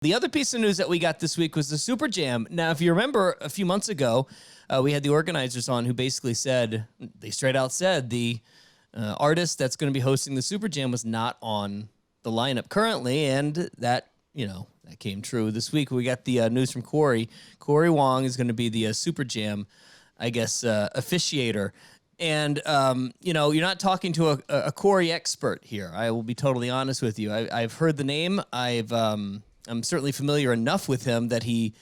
The other piece of news that we got this week was the SuperJam. Now, if you remember a few months ago, we had the organizers on who basically said, they straight out said the artist that's going to be hosting the SuperJam was not on the lineup currently, and that, that came true. This week we got the news from Cory. Cory Wong is going to be the SuperJam, I guess, officiator. And, you're not talking to a Cory expert here. I will be totally honest with you. I've heard the name. I'm certainly familiar enough with him that he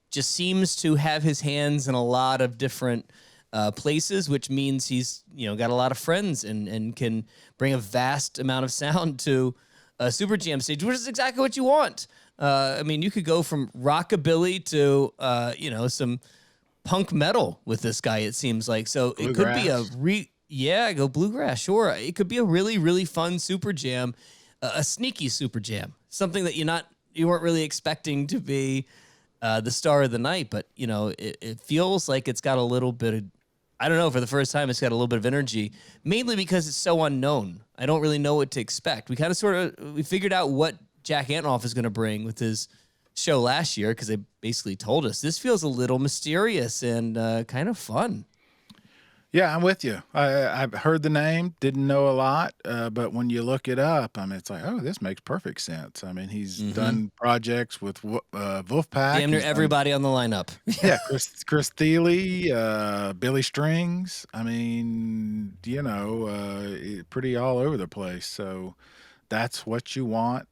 just seems to have his hands in a lot of different places, which means he's, got a lot of friends and can bring a vast amount of sound to a SuperJam stage, which is exactly what you want. You could go from rockabilly to, some punk metal with this guy, it seems like. So bluegrass. It could be go bluegrass, sure. It could be a really, really fun SuperJam, a sneaky SuperJam, something that you weren't really expecting to be the star of the night, but it feels like it's got a little bit of, I don't know, for the first time it's got a little bit of energy, mainly because it's so unknown. I don't really know what to expect. We kind of we figured out what Jack Antonoff is going to bring with his show last year, because they basically told us. This feels a little mysterious and kind of fun. Yeah, I'm with you. I've heard the name, didn't know a lot, but when you look it up, it's like, oh, this makes perfect sense. He's done projects with Wolfpack. Damn near everybody on the lineup. Yeah, Chris Thiele, Billy Strings. Pretty all over the place. So that's what you want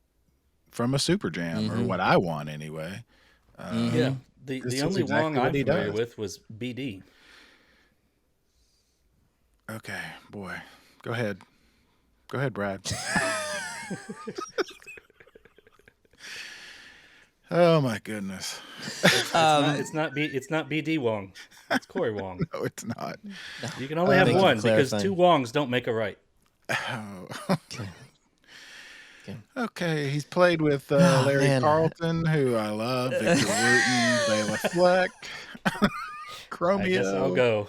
from a SuperJam, or what I want anyway. The only Wong I'm familiar with was BD. Okay, boy. Go ahead, Brad. Oh my goodness. It's not BD Wong. It's Cory Wong. No, it's not. You can only have one, because two Wongs don't make a right. Oh, okay. Okay, he's played with Larry Carlton, who I love, Victor Wooten, Bela Fleck, Chromeo. I guess I'll go.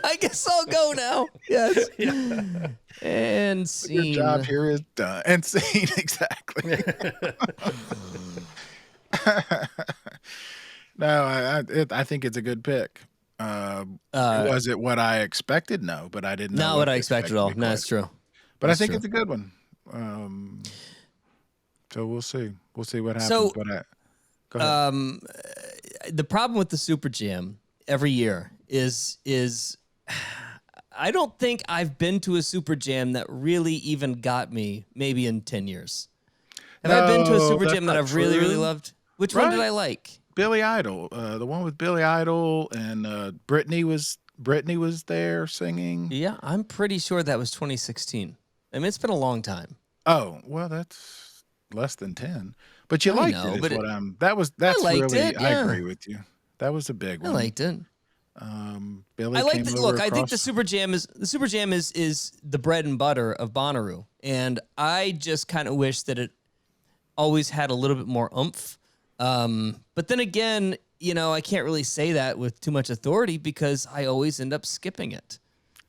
I guess I'll go now. Yes. Yeah. And scene. Your job here is done. And scene, exactly. No, I think it's a good pick. Was it what I expected? No, but I didn't know. Not what I expected at all. No, that's true. But that's I think it's a good one. So we'll see. We'll see what happens. So, go ahead. The problem with the SuperJam every year is I don't think I've been to a SuperJam that really even got me maybe in 10 years. Have I been to a SuperJam that I've really, really loved? Which one did I like? Billy Idol. The one with Billy Idol, and Britney was there singing. Yeah, I'm pretty sure that was 2016. It's been a long time. Oh, well, that's less than 10. But you liked it, is what I'm... That's really... It, yeah. I agree with you. That was a big one. I liked it. Billy I like came it. over Look, I think the across- SuperJam is the bread and butter of Bonnaroo, and I just kind of wish that it always had a little bit more oomph. But then again, I can't really say that with too much authority, because I always end up skipping it.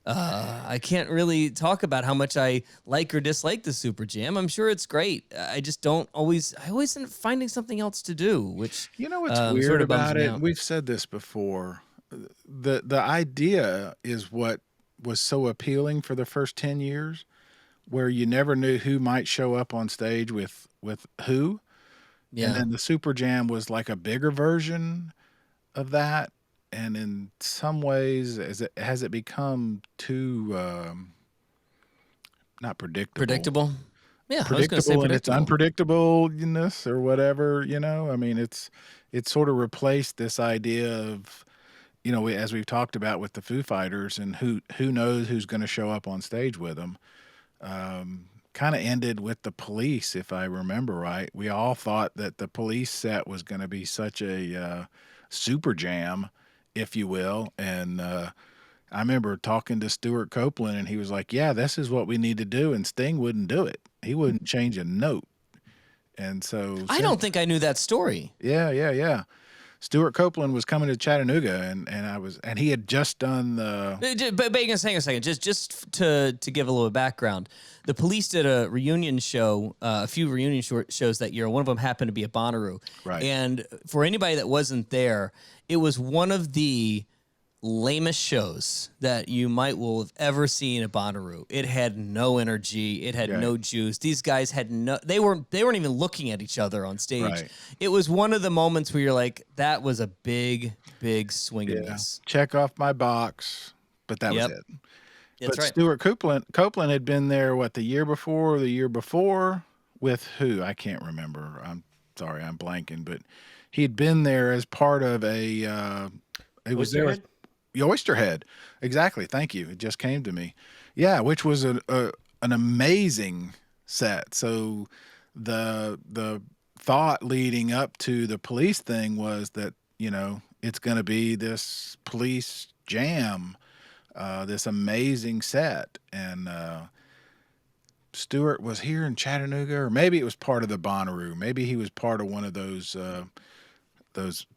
I can't really talk about how much I like or dislike the SuperJam. I'm sure it's great. I just I always end up finding something else to do, which what's weird sort of about bums me it? out. We've said this before. The idea is what was so appealing for the first 10 years, where you never knew who might show up on stage with who. Yeah. And then the SuperJam was like a bigger version of that. And in some ways, has it become too not predictable? Predictable? Yeah, predictable, I was going to say and its unpredictableness or whatever. It's sort of replaced this idea of, as we've talked about with the Foo Fighters, and who knows who's going to show up on stage with them. Kind of ended with the Police, if I remember right. We all thought that the Police set was going to be such a SuperJam, if you will. And I remember talking to Stuart Copeland, and he was like, yeah, this is what we need to do. And Sting wouldn't do it. He wouldn't change a note. And so I don't think I knew that story. Yeah. Stuart Copeland was coming to Chattanooga, and he had just done the. But hang on a second, just to give a little background. The Police did a reunion show, a few reunion shows that year. One of them happened to be at Bonnaroo. Right. And for anybody that wasn't there, it was one of the lamest shows that you might have ever seen at Bonnaroo. It had no energy. It had no juice. These guys had they weren't even looking at each other on stage. Right. It was one of the moments where you're like, that was a big swing and miss. Check off my box, but that was it. That's right. Stuart Copeland had been there, the year before or the year before with who? I can't remember. I'm sorry, I'm blanking, but he'd been there as part of a it was there. The Oysterhead. Exactly. Thank you. It just came to me. Yeah, which was an amazing set. So the thought leading up to the Police thing was that, it's going to be this Police jam, this amazing set. And Stuart was here in Chattanooga, or maybe it was part of the Bonnaroo. Maybe he was part of one of those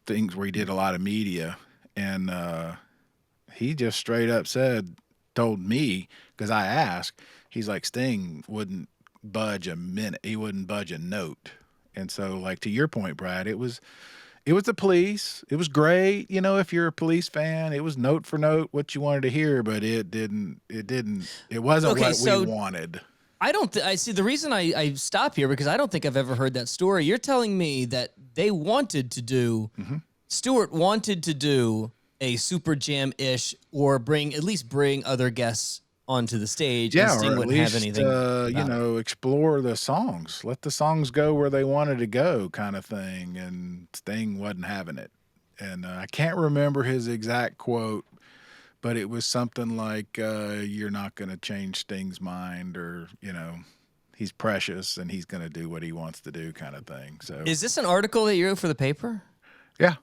things where he did a lot of media. And he just straight up told me, because I asked, he's like, Sting wouldn't budge a minute. He wouldn't budge a note. And so, to your point, Brad, it was the Police. It was great. If you're a Police fan, it was note for note what you wanted to hear, but it wasn't what we wanted. I see the reason I stop here, because I don't think I've ever heard that story. You're telling me that they wanted to do, Stuart wanted to do a SuperJam-ish, or at least bring other guests onto the stage. Yeah, and Sting or at wouldn't least, have anything. explore the songs. Let the songs go where they wanted to go, kind of thing. And Sting wasn't having it. And I can't remember his exact quote, but it was something like, you're not going to change Sting's mind, or, he's precious and he's going to do what he wants to do, kind of thing. So, is this an article that you wrote for the paper? Yeah.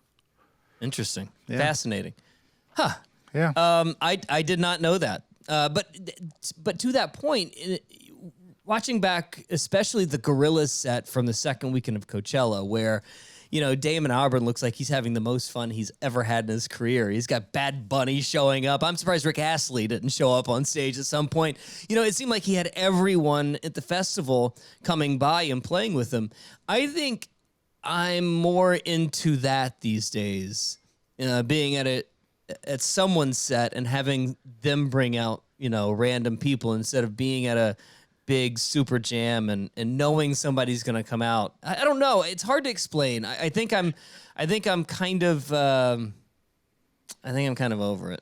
Interesting. Yeah. Fascinating. Huh. Yeah. I did not know that. But to that point, watching back, especially the Gorillaz set from the second weekend of Coachella, where, Damon Albarn looks like he's having the most fun he's ever had in his career. He's got Bad Bunny showing up. I'm surprised Rick Astley didn't show up on stage at some point. It seemed like he had everyone at the festival coming by and playing with him. I think I'm more into that these days, being at someone's set and having them bring out, random people, instead of being at a big SuperJam and knowing somebody's going to come out. I don't know. It's hard to explain. I think I'm kind of over it.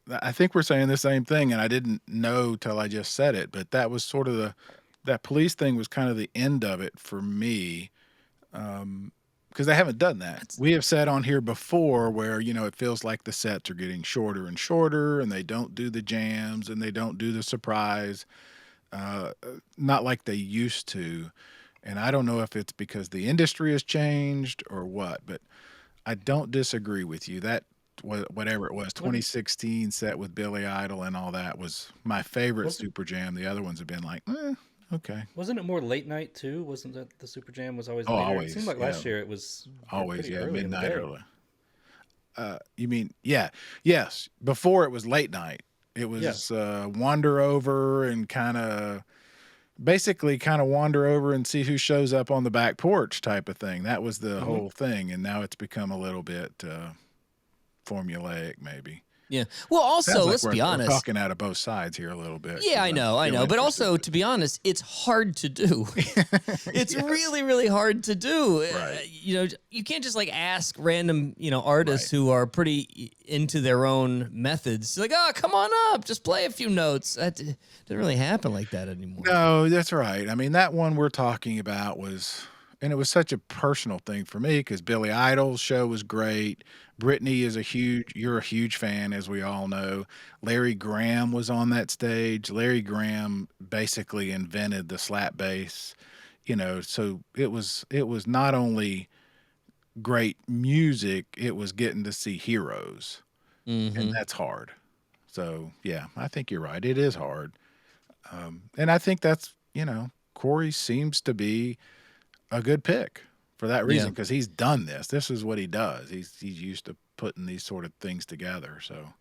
I think we're saying the same thing, and I didn't know till I just said it, but that was sort of that Police thing was kind of the end of it for me, because they haven't done that. We have said on here before where, it feels like the sets are getting shorter and shorter, and they don't do the jams and they don't do the surprise, not like they used to. And I don't know if it's because the industry has changed or what, but I don't disagree with you. That whatever it was, 2016 set with Billy Idol and all that was my favorite SuperJam. The other ones have been like, okay. Wasn't it more late night too? Wasn't that the SuperJam was always? Oh, later? always. It seemed like last year it was always early midnight early. You mean yes? Before it was late night. It was wander over and kind of wander over and see who shows up on the back porch type of thing. That was the whole thing, and now it's become a little bit formulaic, maybe. Yeah. Well, also, let's be honest. We're talking out of both sides here a little bit. Yeah, I know. But also, to be honest, it's hard to do. It's really, really hard to do. Right. You can't just ask random, artists who are pretty into their own methods. Like, oh, come on up, just play a few notes. That doesn't really happen like that anymore. No, that's right. I mean, that one we're talking about and it was such a personal thing for me because Billy Idol's show was great. Britney you're a huge fan, as we all know. Larry Graham was on that stage. Larry Graham basically invented the slap bass, so it was not only great music, it was getting to see heroes. And that's hard. So yeah, I think you're right. It is hard. And I think that's, Cory seems to be a good pick for that reason, because he's done this. This is what he does. He's used to putting these sort of things together. So